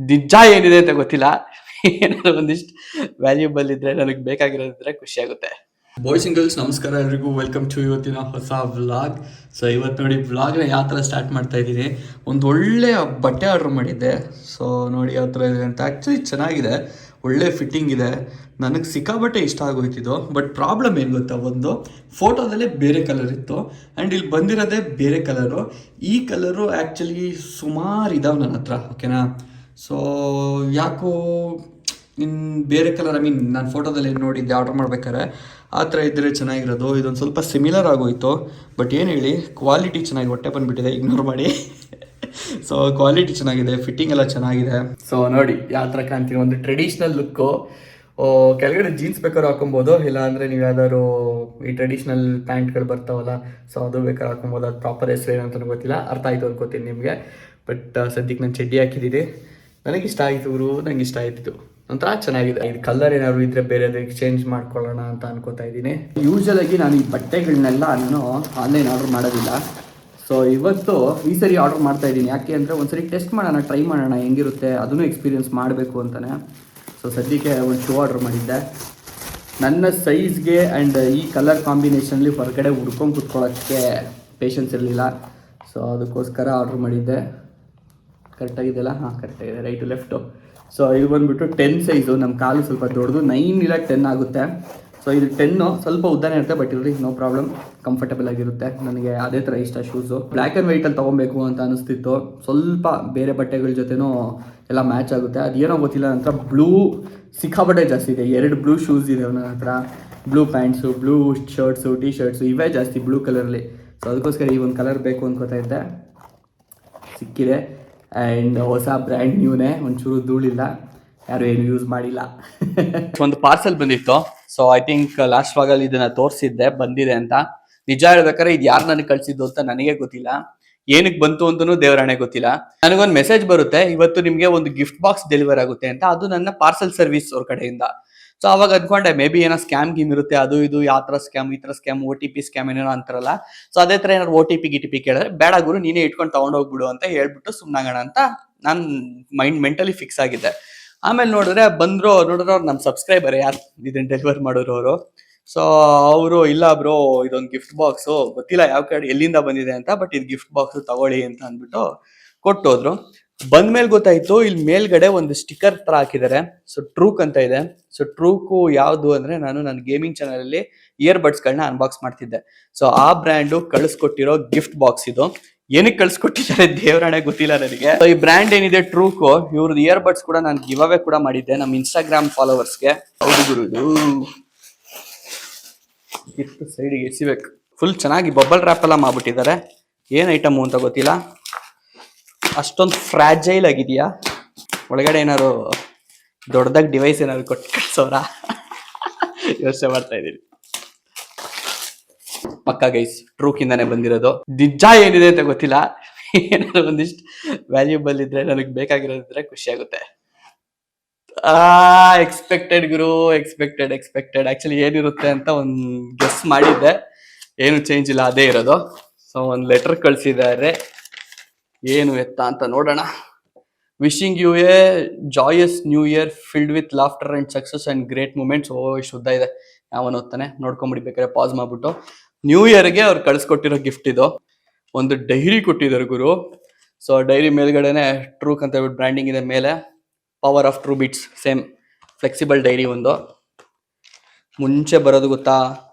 ನಿಜ ಏನಿದೆ ಅಂತ ಗೊತ್ತಿಲ್ಲ. ಏನಾದ್ರು ಒಂದಿಷ್ಟು ವ್ಯಾಲ್ಯೂಬಲ್ ಇದ್ರೆ ನನಗೆ ಬೇಕಾಗಿರೋದಿದ್ರೆ ಖುಷಿ ಆಗುತ್ತೆ. ಬಾಯ್ಸ್ ಅಂಡ್ ಗರ್ಲ್ಸ್ ನಮಸ್ಕಾರ ಎಲ್ರಿಗೂ, ವೆಲ್ಕಮ್ ಟು ಇವತ್ತಿನ ಹೊಸ ವ್ಲಾಗ್. ಸೊ ಇವತ್ತು ನೋಡಿ ವ್ಲಾಗ್ನ ಯಾವ ಥರ ಸ್ಟಾರ್ಟ್ ಮಾಡ್ತಾ ಇದ್ದೀನಿ. ಒಂದು ಒಳ್ಳೆಯ ಬಟ್ಟೆ ಆರ್ಡ್ರ್ ಮಾಡಿದ್ದೆ. ಸೊ ನೋಡಿ ಯಾವ ಥರ ಇದೆ ಅಂತ. ಆ್ಯಕ್ಚುಲಿ ಚೆನ್ನಾಗಿದೆ, ಒಳ್ಳೆ ಫಿಟ್ಟಿಂಗ್ ಇದೆ. ನನಗೆ ಸಿಕ್ಕಾಬಟ್ಟೆ ಇಷ್ಟ ಆಗೋಯ್ತಿದ್ದು. ಬಟ್ ಪ್ರಾಬ್ಲಮ್ ಏನು ಗೊತ್ತಾ, ಒಂದು ಫೋಟೋದಲ್ಲೇ ಬೇರೆ ಕಲರ್ ಇತ್ತು ಆ್ಯಂಡ್ ಇಲ್ಲಿ ಬಂದಿರೋದೇ ಬೇರೆ ಕಲರು. ಈ ಕಲರು ಆ್ಯಕ್ಚುಲಿ ಸುಮಾರು ಇದಾವೆ ನನ್ನ ಹತ್ರ, ಓಕೆನಾ. ಸೊ ಯಾಕೋ ಬೇರೆ ಕಲರ್, ಐ ಮೀನ್ ನಾನು ಫೋಟೋದಲ್ಲಿ ಏನು ನೋಡಿದ್ದೆ ಆರ್ಡ್ರ್ ಮಾಡ್ಬೇಕಾದ್ರೆ ಆ ಥರ ಇದ್ದರೆ ಚೆನ್ನಾಗಿರೋದು. ಇದೊಂದು ಸ್ವಲ್ಪ ಸಿಮಿಲರ್ ಆಗೋಯಿತು. ಬಟ್ ಏನು ಹೇಳಿ, ಕ್ವಾಲಿಟಿ ಚೆನ್ನಾಗಿ ಹೊಟ್ಟೆ ಬಂದುಬಿಟ್ಟಿದೆ, ಇಗ್ನೋರ್ ಮಾಡಿ. ಸೊ ಕ್ವಾಲಿಟಿ ಚೆನ್ನಾಗಿದೆ, ಫಿಟ್ಟಿಂಗ್ ಎಲ್ಲ ಚೆನ್ನಾಗಿದೆ. ಸೊ ನೋಡಿ ಯಾವ ಥರ ಕಾಣ್ತೀನಿ, ಒಂದು ಟ್ರೆಡಿಷ್ನಲ್ ಲುಕ್ಕು. ಕೆಳಗಡೆ ಜೀನ್ಸ್ ಬೇಕಾದ್ರೂ ಹಾಕೊಬೋದು, ಇಲ್ಲ ಅಂದರೆ ನೀವು ಯಾವ್ದಾದ್ರು ಈ ಟ್ರೆಡಿಷ್ನಲ್ ಪ್ಯಾಂಟ್ಗಳು ಬರ್ತಾವಲ್ಲ, ಸೊ ಅದು ಬೇಕಾದ್ರೆ ಹಾಕೊಬೋದು. ಅದು ಪ್ರಾಪರ್ ಹೆಸರು ಏನಂತ ಗೊತ್ತಿಲ್ಲ, ಅರ್ಥ ಆಯಿತು ಅನ್ಕೋತೀನಿ ನಿಮಗೆ. ಬಟ್ ಸದ್ಯಕ್ಕೆ ನಾನು ಚಡ್ಡಿ ಹಾಕಿದ್ದೀನಿ, ನನಗಿಷ್ಟ ಆಯಿತು ಗುರು, ನಂಗೆ ಇಷ್ಟ ಆಯಿತು. ಒಂಥರ ಚೆನ್ನಾಗಿದೆ. ಇದು ಕಲರ್ ಏನಾದ್ರು ಇದ್ರೆ ಬೇರೆದು ಎಕ್ಸ್ಚೇಂಜ್ ಮಾಡ್ಕೊಳ್ಳೋಣ ಅಂತ ಅನ್ಕೋತಾ ಇದ್ದೀನಿ. ಯೂಶಲಾಗಿ ನಾನು ಈ ಬಟ್ಟೆಗಳನ್ನೆಲ್ಲ ನಾನು ಆನ್ಲೈನ್ ಆರ್ಡರ್ ಮಾಡೋದಿಲ್ಲ. ಸೊ ಇವತ್ತು ಈ ಸರಿ ಆರ್ಡರ್ ಮಾಡ್ತಾ ಇದ್ದೀನಿ. ಯಾಕೆ ಅಂದರೆ ಒಂದ್ಸರಿ ಟೆಸ್ಟ್ ಮಾಡೋಣ, ಟ್ರೈ ಮಾಡೋಣ ಹೆಂಗಿರುತ್ತೆ, ಅದನ್ನು ಎಕ್ಸ್ಪೀರಿಯನ್ಸ್ ಮಾಡಬೇಕು ಅಂತಲೇ. ಸೊ ಸದ್ಯಕ್ಕೆ ಒಂದು ಶೂ ಆರ್ಡರ್ ಮಾಡಿದ್ದೆ. ನನ್ನ ಸೈಜ್ಗೆ ಆ್ಯಂಡ್ ಈ ಕಲರ್ ಕಾಂಬಿನೇಷನ್ಲಿ ಹೊರಗಡೆ ಹುಡ್ಕೊಂಡು ಕುತ್ಕೊಳ್ಳೋಕ್ಕೆ ಪೇಷನ್ಸ್ ಇರಲಿಲ್ಲ. ಸೊ ಅದಕ್ಕೋಸ್ಕರ ಆರ್ಡ್ರ್ ಮಾಡಿದ್ದೆ. ಕರೆಕ್ಟಾಗಿದೆಯಲ್ಲ? ಹಾಂ, ಕರೆಕ್ಟಾಗಿದೆ, ರೈಟು ಲೆಫ್ಟು. ಸೊ ಇದು ಬಂದುಬಿಟ್ಟು 10 ಸೈಜು. ನಮ್ಮ ಕಾಲು ಸ್ವಲ್ಪ ದೊಡ್ಡದು, 9 ಇಲ್ಲ 10 ಆಗುತ್ತೆ. ಸೊ ಇದು 10 ಸ್ವಲ್ಪ ಉದ್ದಾನೆ ಇರುತ್ತೆ, ಬಟ್ ಇಲ್ರಿ ನೋ ಪ್ರಾಬ್ಲಮ್, ಕಂಫರ್ಟಬಲ್ ಆಗಿರುತ್ತೆ. ನನಗೆ ಅದೇ ಥರ ಇಷ್ಟ ಶೂಸು. ಬ್ಲ್ಯಾಕ್ ಆ್ಯಂಡ್ ವೈಟಲ್ಲಿ ತೊಗೊಬೇಕು ಅಂತ ಅನಿಸ್ತಿತ್ತು. ಸ್ವಲ್ಪ ಬೇರೆ ಬಟ್ಟೆಗಳ ಜೊತೆನೂ ಎಲ್ಲ ಮ್ಯಾಚ್ ಆಗುತ್ತೆ. ಅದೇನೋ ಗೊತ್ತಿಲ್ಲ, ನನ್ನ ಹತ್ರ ಬ್ಲೂ ಸಿಕ್ಕಾಬಟ್ಟೆ ಜಾಸ್ತಿ ಇದೆ. 2 ಬ್ಲೂ ಶೂಸ್ ಇದೆ ನನ್ನ ಹತ್ರ, blue pants, blue shirts, tea shirts ಇವೇ ಜಾಸ್ತಿ ಬ್ಲೂ ಕಲರಲ್ಲಿ. ಸೊ ಅದಕ್ಕೋಸ್ಕರ ಈ ಒಂದು ಕಲರ್ ಬೇಕು ಅನ್ಕೋತಾ ಇದ್ದೆ, ಸಿಕ್ಕಿದೆ. ಆ್ಯಂಡ್ ಹೊಸ ಬ್ರ್ಯಾಂಡ್ ನ್ಯೂನೇ, ಒಂಚೂರು ಧೂಳಿಲ್ಲ, ಯಾರು ಏನು ಯೂಸ್ ಮಾಡಿಲ್ಲ. ಒಂದು ಪಾರ್ಸೆಲ್ ಬಂದಿತ್ತು. ಸೊ ಐ ಥಿಂಕ್ ಲಾಸ್ಟ್ ವಾಗಲ್ಲಿ ಇದನ್ನ ತೋರಿಸಿದ್ದೆ ಬಂದಿದೆ ಅಂತ. ನಿಜ ಹೇಳ್ಬೇಕಾದ್ರೆ ಇದು ಯಾರು ನನಗೆ ಕಳಿಸಿದ್ದು ಅಂತ ನನಗೆ ಗೊತ್ತಿಲ್ಲ, ಏನಕ್ಕೆ ಬಂತು ಅಂತಲೂ ದೇವರಾಣೆ ಗೊತ್ತಿಲ್ಲ. ನನಗೊಂದು ಮೆಸೇಜ್ ಬರುತ್ತೆ, ಇವತ್ತು ನಿಮಗೆ ಒಂದು ಗಿಫ್ಟ್ ಬಾಕ್ಸ್ ಡೆಲಿವರ್ ಆಗುತ್ತೆ ಅಂತ. ಅದು ನನ್ನ ಪಾರ್ಸೆಲ್ ಸರ್ವಿಸ್ ಅವ್ರ ಕಡೆಯಿಂದ. ಸೊ ಅವಾಗ ಅಂದ್ಕೊಂಡೆ ಮೇ ಬಿ ಏನೋ ಸ್ಕ್ಯಾಮ್ ಗೀಮ್ ಇರುತ್ತೆ, ಅದು ಇದು ಯಾವ ಥರ ಸ್ಕ್ಯಾಮ್, ಈ ಥರ ಸ್ಕ್ಯಾಮ್, OTP ಸ್ಕ್ಯಾಮ್ ಏನೇನೋ ಅಂತಾರಲ್ಲ. ಸೊ ಅದೇ ಥರ ಏನಾದ್ರು OTP ಕೇಳಿದ್ರೆ ಬೇಡ ಗುರು ನೀನೇ ಇಟ್ಕೊಂಡು ತೊಗೊಂಡೋಗ್ಬಿಡು ಅಂತ ಹೇಳ್ಬಿಟ್ಟು ಸುಮ್ಮನಾಗೋಣ ಅಂತ ನಾನು ಮೆಂಟಲಿ ಫಿಕ್ಸ್ ಆಗಿದ್ದೆ. ಆಮೇಲೆ ನೋಡಿದ್ರೆ ನೋಡಿದ್ರೆ ಅವ್ರು ನಮ್ಮ ಸಬ್ಸ್ಕ್ರೈಬರ್, ಯಾರು ಇದನ್ನ ಡೆಲಿವರ್ ಮಾಡೋರು ಅವರು. ಸೊ ಅವರು ಇಲ್ಲ ಬ್ರೋ ಇದೊಂದು ಗಿಫ್ಟ್ ಬಾಕ್ಸು, ಗೊತ್ತಿಲ್ಲ ಯಾವ ಕಡೆ ಎಲ್ಲಿಂದ ಬಂದಿದೆ ಅಂತ, ಬಟ್ ಇದು ಗಿಫ್ಟ್ ಬಾಕ್ಸು ತಗೊಳ್ಳಿ ಅಂತ ಅಂದ್ಬಿಟ್ಟು ಕೊಟ್ಟೋದ್ರು. ಬಂದ್ಮೇಲೆ ಗೊತ್ತಾಯ್ತು, ಇಲ್ಲಿ ಮೇಲ್ಗಡೆ ಒಂದು ಸ್ಟಿಕ್ಕರ್ ತರ ಹಾಕಿದ್ದಾರೆ. ಸೊ ಟ್ರೂಕ್ ಅಂತ ಇದೆ. ಸೊ ಟ್ರೂಕು ಯಾವುದು ಅಂದ್ರೆ, ನಾನು ನನ್ನ ಗೇಮಿಂಗ್ ಚಾನಲ್ ಅಲ್ಲಿ ಇಯರ್ಬಡ್ಸ್ಗಳನ್ನ ಅನ್ಬಾಕ್ಸ್ ಮಾಡ್ತಿದ್ದೆ. ಸೊ ಆ ಬ್ರ್ಯಾಂಡು ಕಳಿಸ್ಕೊಟ್ಟಿರೋ ಗಿಫ್ಟ್ ಬಾಕ್ಸ್ ಇದು. ಏನಕ್ಕೆ ಕಳ್ಸಿಕೊಟ್ಟಿದ್ದಾರೆ ದೇವರಾಣೆ ಗೊತ್ತಿಲ್ಲ ನನಗೆ. ಈ ಬ್ರ್ಯಾಂಡ್ ಏನಿದೆ ಟ್ರೂಕು, ಇವ್ರದ್ದು ಇಯರ್ಬಡ್ಸ್ ಕೂಡ ನಾನು ಗಿವ್ ಅವೇ ಕೂಡ ಮಾಡಿದ್ದೆ ನಮ್ಮ ಇನ್ಸ್ಟಾಗ್ರಾಮ್ ಫಾಲೋವರ್ಸ್ಗೆ. ಹೌದು ಗುರು, ಇದು ಸೈಡಿಗೆ ಎಸಿಬೇಕು. ಫುಲ್ ಚೆನ್ನಾಗಿ ಬಬಲ್ ರ್ಯಾಪ್ ಎಲ್ಲ ಮಾಡ್ಬಿಟ್ಟಿದ್ದಾರೆ. ಏನ್ ಐಟಮು ಅಂತ ಗೊತ್ತಿಲ್ಲ, ಅಷ್ಟೊಂದು ಫ್ರಾಜೈಲ್ ಆಗಿದೆಯಾ. ಒಳಗಡೆ ಏನಾದ್ರು ದೊಡ್ಡದಾಗಿ ಡಿವೈಸ್ ಏನಾದ್ರು ಕೊಟ್ಟು ಕಳ್ಸೋರ ಯೋಚನೆ ಮಾಡ್ತಾ ಇದ್ದೀನಿ. ಪಕ್ಕ ಗೈಸ್, ಟ್ರೂಕಿಂದಾನೆ ಬಂದಿರೋದು. ನಿಜ ಏನಿದೆ ಅಂತ ಗೊತ್ತಿಲ್ಲ, ಏನಾದ್ರು ಒಂದಿಷ್ಟು ವ್ಯಾಲ್ಯೂಬಲ್ ಇದ್ರೆ ನನಗೆ ಬೇಕಾಗಿರೋದಿದ್ರೆ ಖುಷಿ ಆಗುತ್ತೆ. ಎಕ್ಸ್ಪೆಕ್ಟೆಡ್ ಗುರು, ಎಕ್ಸ್ಪೆಕ್ಟೆಡ್. ಆಕ್ಚುಲಿ ಏನಿರುತ್ತೆ ಅಂತ ಒಂದು ಗೆಸ್ ಮಾಡಿದ್ದೆ, ಏನು ಚೇಂಜ್ ಇಲ್ಲ, ಅದೇ ಇರೋದು. ಸೊ ಒಂದು ಲೆಟರ್ ಕಳ್ಸಿದ್ದಾರೆ, ಏನು ಎತ್ತ ಅಂತ ನೋಡೋಣ. Wishing you a joyous new year filled with laughter and success and great moments. ಶುದ್ಧ ಇದೆ, ಯಾವನ್ ಓದ್ತಾನೆ ನೋಡ್ಕೊಂಬಿಡ್ಬೇಕಾದ್ರೆ ಪಾಸ್ ಮಾಡ್ಬಿಟ್ಟು. ನ್ಯೂ ಇಯರ್ಗೆ ಅವ್ರು ಕಳ್ಸಿಕೊಟ್ಟಿರೋ ಗಿಫ್ಟ್ ಇದು. ಒಂದು ಡೈರಿ ಕೊಟ್ಟಿದ್ದಾರೆ ಗುರು. ಸೊ ಡೈರಿ ಮೇಲ್ಗಡೆನೆ ಟ್ರೂಕ್ ಅಂತ ಹೇಳ್ಬಿಟ್ಟು ಬ್ರ್ಯಾಂಡಿಂಗ್ ಇದೆ ಮೇಲೆ. Power of true bits, same flexible dairy. ಒಂದು ಮುಂಚೆ ಬರೋದು ಗೊತ್ತಾ,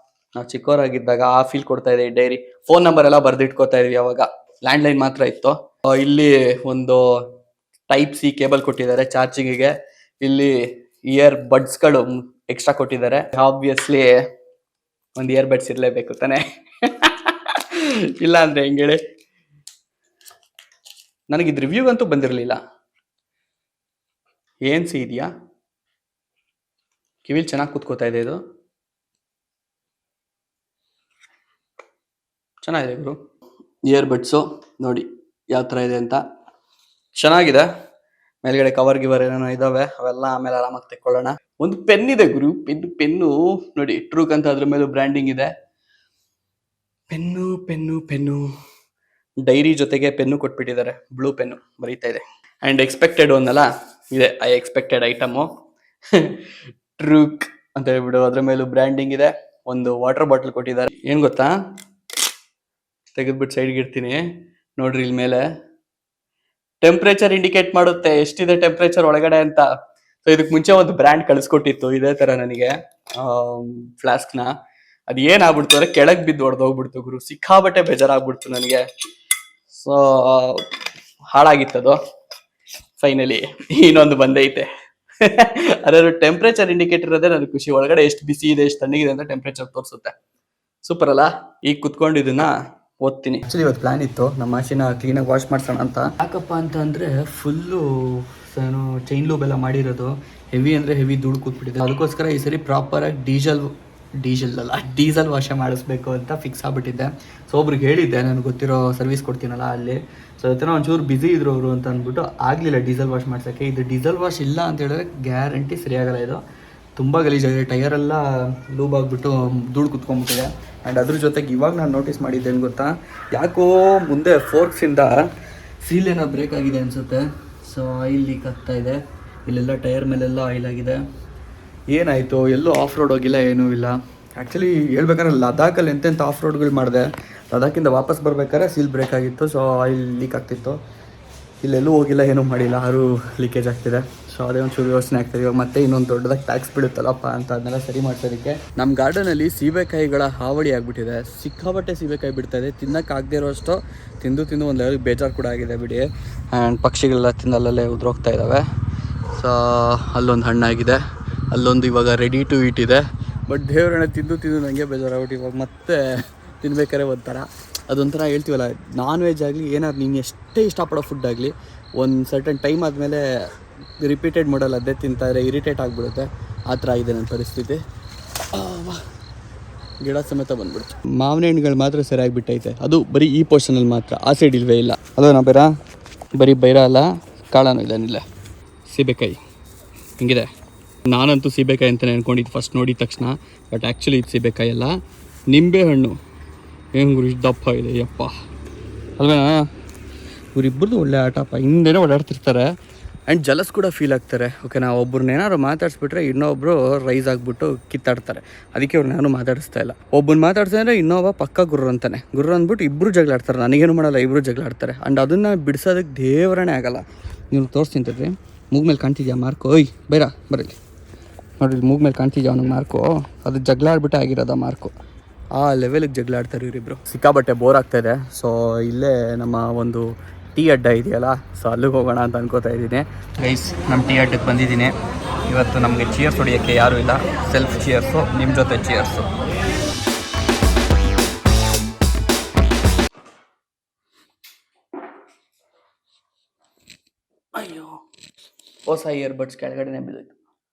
ನಾವು ಚಿಕ್ಕವರಾಗಿದ್ದಾಗ ಆ ಫೀಲ್ ಕೊಡ್ತಾ ಇದೆ ಈ ಡೈರಿ. ಫೋನ್ ನಂಬರ್ ಎಲ್ಲ ಬರ್ದಿಟ್ಕೋತಾ ಇದೀವಿ, ಅವಾಗ ಲ್ಯಾಂಡ್ಲೈನ್ ಮಾತ್ರ ಇತ್ತು. ಇಲ್ಲಿ ಒಂದು ಟೈಪ್ ಸಿ ಕೇಬಲ್ ಕೊಟ್ಟಿದ್ದಾರೆ ಚಾರ್ಜಿಂಗಿಗೆ. ಇಲ್ಲಿ ಇಯರ್ ಬಡ್ಸ್ಗಳು ಎಕ್ಸ್ಟ್ರಾ ಕೊಟ್ಟಿದ್ದಾರೆ. ಆಬ್ವಿಯಸ್ಲಿ ಒಂದು ಇಯರ್ ಬಡ್ಸ್ ಇರಲೇಬೇಕು ತಾನೆ, ಇಲ್ಲ ಅಂದ್ರೆ ಹೆಂಗೇಳಿ. ನನಗಿದ್ ರಿವ್ಯೂಗಂತೂ ಬಂದಿರಲಿಲ್ಲ. ಏನ್ ಸಿ ಇದೆಯಾ, ಕಿವಿಲ್ ಚೆನ್ನಾಗಿ ಕೂತ್ಕೋತಾ ಇದೆ ಇದು, ಚೆನ್ನಾಗಿದೆ ಗುರು. ಇಯರ್ ಬಡ್ಸು ನೋಡಿ ಯಾವ ಥರ ಇದೆ ಅಂತ, ಚೆನ್ನಾಗಿದೆ. ಮೇಲ್ಗಡೆ ಕವರ್ ಗಿವರ್ ಏನೇನೋ ಇದಾವೆ, ಅವೆಲ್ಲ ಆಮೇಲೆ ಆರಾಮಾಗಿ ತೆಕ್ಕೊಳ್ಳೋಣ. ಒಂದು ಪೆನ್ ಇದೆ ಗುರು, ಪೆನ್ನು ನೋಡಿ ಟ್ರೂಕ್ ಅಂತ, ಅದ್ರ ಮೇಲೆ ಬ್ರ್ಯಾಂಡಿಂಗ್ ಇದೆ. ಪೆನ್ನು ಡೈರಿ ಜೊತೆಗೆ ಪೆನ್ನು ಕೊಟ್ಬಿಟ್ಟಿದ್ದಾರೆ, ಬ್ಲೂ ಪೆನ್ನು ಬರೀತಾ ಇದೆ. ಅಂಡ್ ಎಕ್ಸ್ಪೆಕ್ಟೆಡ್ ಒಂದಲ್ಲ, ಇದೆ ಐ ಎಕ್ಸ್ಪೆಕ್ಟೆಡ್ ಐಟಮು. ಟ್ರೂಕ್ ಅಂತ ಹೇಳ್ಬಿಡು, ಅದ್ರ ಮೇಲೂ ಬ್ರ್ಯಾಂಡಿಂಗ್ ಇದೆ. ಒಂದು ವಾಟರ್ ಬಾಟಲ್ ಕೊಟ್ಟಿದ್ದಾರೆ. ಏನ್ ಗೊತ್ತಾ, ತೆಗೆದ್ಬಿಟ್ಟು ಸೈಡ್ಗೆ ಇಡ್ತೀನಿ ನೋಡ್ರಿ. ಇಲ್ಲಿ ಮೇಲೆ ಟೆಂಪ್ರೇಚರ್ ಇಂಡಿಕೇಟ್ ಮಾಡುತ್ತೆ ಎಷ್ಟಿದೆ ಟೆಂಪ್ರೇಚರ್ ಒಳಗಡೆ ಅಂತ. ಸೊ ಇದಕ್ ಮುಂಚೆ ಒಂದು ಬ್ರ್ಯಾಂಡ್ ಕಳಿಸ್ಕೊಟ್ಟಿತ್ತು ಇದೇ ತರ ನನಗೆ ಫ್ಲಾಸ್ಕ್ ನ. ಅದ್ ಏನಾಗ್ಬಿಡ್ತು ಅಂದ್ರೆ ಕೆಳಗ್ ಬಿದ್ದು ಹೊಡೆದೋಗ್ಬಿಡ್ತು ಗುರು. ಸಿಕ್ಕಾಬಟ್ಟೆ ಬೇಜಾರಾಗ್ಬಿಡ್ತು ನನಗೆ. ಸೊ ಹಾಳಾಗಿತ್ತದು. ಫೈನಲಿ ಇನ್ನೊಂದು ಬಂದೈತೆ. ಅದ್ರ ಟೆಂಪ್ರೇಚರ್ ಇಂಡಿಕೇಟರ್ ಅದೇ ನನಗೆ ಖುಷಿ. ಒಳಗಡೆ ಎಷ್ಟು ಬಿಸಿ ಇದೆ, ಎಷ್ಟು ತಣ್ಣಗಿದೆ ಅಂತ ಟೆಂಪ್ರೇಚರ್ ತೋರಿಸುತ್ತೆ. ಸೂಪರ್ ಅಲ್ಲ. ಈಗ ಕುತ್ಕೊಂಡು ಇದನ್ನ ಓದ್ತೀನಿ. ಆಕ್ಚುಲಿ ಇವತ್ತು ಪ್ಲಾನ್ ಇತ್ತು ನಮ್ಮ ಮಷಿನ ಕ್ಲೀನಾಗಿ ವಾಶ್ ಮಾಡ್ಸೋಣ ಅಂತ. ಯಾಕಪ್ಪ ಅಂತ ಅಂದರೆ ಫುಲ್ಲು ಏನು ಚೈನ್ ಲೂಬ್ ಎಲ್ಲ ಮಾಡಿರೋದು ಹೆವಿ ಅಂದರೆ ಹೆವಿ ದುಡ್ಡು ಕೂತ್ಬಿಟ್ಟಿದೆ. ಅದಕ್ಕೋಸ್ಕರ ಈ ಸರಿ ಪ್ರಾಪರಾಗಿ ಡೀಸೆಲ್ ವಾಶ್ ಮಾಡಿಸ್ಬೇಕು ಅಂತ ಫಿಕ್ಸ್ ಆಗಿಬಿಟ್ಟಿದ್ದೆ. ಸೊ ಒಬ್ರಿಗೆ ಹೇಳಿದ್ದೆ, ನನಗೆ ಗೊತ್ತಿರೋ ಸರ್ವಿಸ್ ಕೊಡ್ತೀನಲ್ಲ ಅಲ್ಲಿ. ಸೊ ಅದನ್ನ ಒಂಚೂರು ಬಿಸಿ ಇದ್ರು ಅವರು ಅಂತ ಅಂದ್ಬಿಟ್ಟು ಆಗಲಿಲ್ಲ ಡೀಸೆಲ್ ವಾಶ್ ಮಾಡ್ಸೋಕ್ಕೆ. ಇದು ಡೀಸೆಲ್ ವಾಶ್ ಇಲ್ಲ ಅಂತ ಹೇಳಿದ್ರೆ ಗ್ಯಾರಂಟಿ ಸರಿಯಾಗಲ್ಲ. ಇದು ತುಂಬ ಗಲೀಜಾಗಿದೆ. ಟೈರೆಲ್ಲ ಲೂಬ್ ಆಗಿಬಿಟ್ಟು ಧೂಳು ಕುತ್ಕೊಂಡ್ಬಿಟ್ಟಿದೆ. ಆ್ಯಂಡ್ ಅದ್ರ ಜೊತೆಗೆ ಇವಾಗ ನಾನು ನೋಟಿಸ್ ಮಾಡಿದ್ದೇನು ಗೊತ್ತಾ, ಯಾಕೋ ಮುಂದೆ ಫೋರ್ಕ್ಸಿಂದ ಸೀಲ್ ಏನೋ ಬ್ರೇಕ್ ಆಗಿದೆ ಅನಿಸುತ್ತೆ. ಸೊ ಆಯಿಲ್ ಲೀಕ್ ಆಗ್ತಾ ಇದೆ. ಇಲ್ಲೆಲ್ಲ ಟೈರ್ ಮೇಲೆಲ್ಲ ಆಯಿಲ್ ಆಗಿದೆ. ಏನಾಯಿತು, ಎಲ್ಲೂ ಆಫ್ ರೋಡ್ ಹೋಗಿಲ್ಲ, ಏನೂ ಇಲ್ಲ. ಆ್ಯಕ್ಚುಲಿ ಹೇಳ್ಬೇಕಾದ್ರೆ ಲದಾಖಲ್ಲಿ ಎಂತೆಂಥ ಆಫ್ ರೋಡ್ಗಳು ಮಾಡಿದೆ. ಲದಾಖಿಂದ ವಾಪಸ್ ಬರ್ಬೇಕಾದ್ರೆ ಸೀಲ್ ಬ್ರೇಕ್ ಆಗಿತ್ತು. ಸೊ ಆಯಿಲ್ ಲೀಕ್ ಆಗ್ತಿತ್ತು. ಇಲ್ಲೆಲ್ಲೂ ಹೋಗಿಲ್ಲ, ಏನೂ ಮಾಡಿಲ್ಲ, ಆದರೂ ಲೀಕೇಜ್ ಆಗ್ತಿದೆ. ಸೊ ಅದೇ ಒಂಚೂರು ಯೋಚನೆ ಆಗ್ತದೆ. ಇವಾಗ ಮತ್ತೆ ಇನ್ನೊಂದು ದೊಡ್ಡದಾಗಿ ಟ್ಯಾಕ್ಸ್ ಬಿಡುತ್ತಲ್ಲಪ್ಪ ಅಂತ ಅದನ್ನೆಲ್ಲ ಸರಿ ಮಾಡ್ಸೋದಕ್ಕೆ. ನಮ್ಮ ಗಾರ್ಡನಲ್ಲಿ ಸೀಬೆಕಾಯಿಗಳ ಹಾವಳಿ ಆಗಿಬಿಟ್ಟಿದೆ. ಸಿಕ್ಕಾಬಟ್ಟೆ ಸೀಬೆಕಾಯಿ ಬಿಡ್ತಾಯಿದೆ. ತಿನ್ನೋಕ್ಕಾಗದೇ ಇರೋಷ್ಟು ತಿಂದು ಒಂದು ಲೆವೆಲ್ಗೆ ಬೇಜಾರು ಕೂಡ ಆಗಿದೆ ಬಿಡಿ. ಆ್ಯಂಡ್ ಪಕ್ಷಿಗಳೆಲ್ಲ ತಿನ್ನಲ್ಲೇ ಉದುರೋಗ್ತಾ ಇದ್ದಾವೆ. ಸೊ ಅಲ್ಲೊಂದು ಹಣ್ಣಾಗಿದೆ, ಅಲ್ಲೊಂದು ಇವಾಗ ರೆಡಿ ಟು ಈಟ್ ಇದೆ. ಬಟ್ ದೇವರನ್ನ ತಿಂದು ನನಗೆ ಬೇಜಾರಾಗ್ಬಿಟ್ಟು ಇವಾಗ ಮತ್ತೆ ತಿನ್ಬೇಕಾದ್ರೆ ಒಂಥರ ಅದೊಂಥರ ಹೇಳ್ತೀವಲ್ಲ, ನಾನ್ ವೆಜ್ ಆಗಲಿ ಏನಾದ್ರು ನೀನು ಎಷ್ಟೇ ಇಷ್ಟಪಡೋ ಫುಡ್ ಆಗಲಿ ಒಂದು ಸರ್ಟನ್ ಟೈಮ್ ಆದಮೇಲೆ ರಿಪೀಟೆಡ್ ಮಾಡಲ್ಲ ಅದೇ ತಿಂತಾರೆ, ಇರಿಟೇಟ್ ಆಗಿಬಿಡುತ್ತೆ. ಆ ಥರ ಇದೆ ನನ್ನ ಪರಿಸ್ಥಿತಿ. ಗಿಡ ಸಮೇತ ಬಂದ್ಬಿಡ್ತು. ಮಾವಿನ ಹಣ್ಣುಗಳು ಮಾತ್ರ ಸರಿಯಾಗಿ ಬಿಟ್ಟೈತೆ. ಅದು ಬರೀ ಈ ಪೋರ್ಷನಲ್ಲಿ ಮಾತ್ರ, ಆ ಸೈಡ್ ಇಲ್ವೇ ಇಲ್ಲ. ಅದೇನೋ ಬೇರ ಬರೀ ಬೈರ ಅಲ್ಲ, ಕಾಳನೂ ಇಲ್ಲೇನಿಲ್ಲ. ಸೀಬೆಕಾಯಿ ಹಿಂಗಿದೆ. ನಾನಂತೂ ಸೀಬೆಕಾಯಿ ಅಂತಲೇ ಅಂದ್ಕೊಂಡಿದ್ದು ಫಸ್ಟ್ ನೋಡಿದ ತಕ್ಷಣ. ಬಟ್ ಆ್ಯಕ್ಚುಲಿ ಇದು ಸೀಬೆಕಾಯಿ ಅಲ್ಲ, ನಿಂಬೆ ಹಣ್ಣು. ಏನು ಗುರು ಇಷ್ಟು ದಪ್ಪ ಇದೆ ಯಪ್ಪ ಅಲ್ವೇನಾ. ಇವರಿಬ್ಬರದು ಒಳ್ಳೆ ಆಟಪ್ಪ. ಹಿಂದೇನೋ ಓಡಾಡ್ತಿರ್ತಾರೆ ಆ್ಯಂಡ್ ಜಲಸ್ ಕೂಡ ಫೀಲ್ ಆಗ್ತಾರೆ. ಓಕೆನಾ, ಒಬ್ಬರನ್ನೇನಾದ್ರು ಮಾತಾಡಿಸ್ಬಿಟ್ರೆ ಇನ್ನೊಬ್ಬರು ರೈಸ್ ಆಗಿಬಿಟ್ಟು ಕಿತ್ತಾಡ್ತಾರೆ. ಅದಕ್ಕೆ ಅವ್ರನ್ನ ನಾನು ಮಾತಾಡಿಸ್ತಾ ಇಲ್ಲ. ಒಬ್ಬನ ಮಾತಾಡ್ತಾರೆ ಇನ್ನೊಬ್ಬ ಪಕ್ಕ ಗುರ್ರ ಅಂತಾನೆ. ಗುರ್ರ ಅಂದ್ಬಿಟ್ಟು ಇಬ್ಬರು ಜಗಳ ಆಡ್ತಾರೆ. ನನಗೇನು ಮಾಡಲ್ಲ, ಇಬ್ಬರು ಜಗಳ ಆಡ್ತಾರೆ. ಆ್ಯಂಡ್ ಅದನ್ನು ಬಿಡಿಸೋದಕ್ಕೆ ದೇವರೇ ಆಗಲ್ಲ. ನೀವು ತೋರಿಸ್ತಿಂತದ್ರಿ ಮೂಗ್ ಮೇಲೆ ಕಾಣ್ತಿದ್ಯಾ ಮಾರ್ಕು? ಓಯ್ ಬೇಡ ಬರಲಿ ನೋಡಿರಿ, ಮೂಗ್ ಮೇಲೆ ಕಾಣ್ತಿದ್ಯಾ ಅವನಿಗೆ ಮಾರ್ಕು? ಅದು ಜಗಳ ಆಡ್ಬಿಟ್ಟೆ ಆಗಿರೋದ ಮಾರ್ಕು. ಆ ಲೆವೆಲಿಗೆ ಜಗಳ ಆಡ್ತಾರೆ ಇವರಿಬ್ಬರು. ಸಿಕ್ಕಾಬಟ್ಟೆ ಬೋರ್ ಆಗ್ತಾಯಿದೆ. ಸೊ ಇಲ್ಲೇ ನಮ್ಮ ಒಂದು ಟೀ ಅಡ್ಡ ಇದೆಯಲ್ಲ, ಸೊ ಅಲ್ಲಿಗೆ ಹೋಗೋಣ ಅಂತ ಅನ್ಕೋತಾ ಇದ್ದೀನಿ. ಗೈಸ್, ನಮ್ಮ ಟೀ ಅಡ್ಡಕ್ಕೆ ಬಂದಿದ್ದೀನಿ. ಇವತ್ತು ನಮಗೆ ಚಿಯರ್ಸ್ ಹೊಡಿಯೋಕ್ಕೆ ಯಾರೂ ಇಲ್ಲ. ಸೆಲ್ಫ್ ಚಿಯರ್ಸು, ನಿಮ್ಮ ಜೊತೆ ಚಿಯರ್ಸು. ಅಯ್ಯೋ, ಹೊಸ ಇಯರ್ಬಡ್ಸ್ ಕೆಳಗಡೆನೇ ಬಿದ್ದೋಯ್ತು.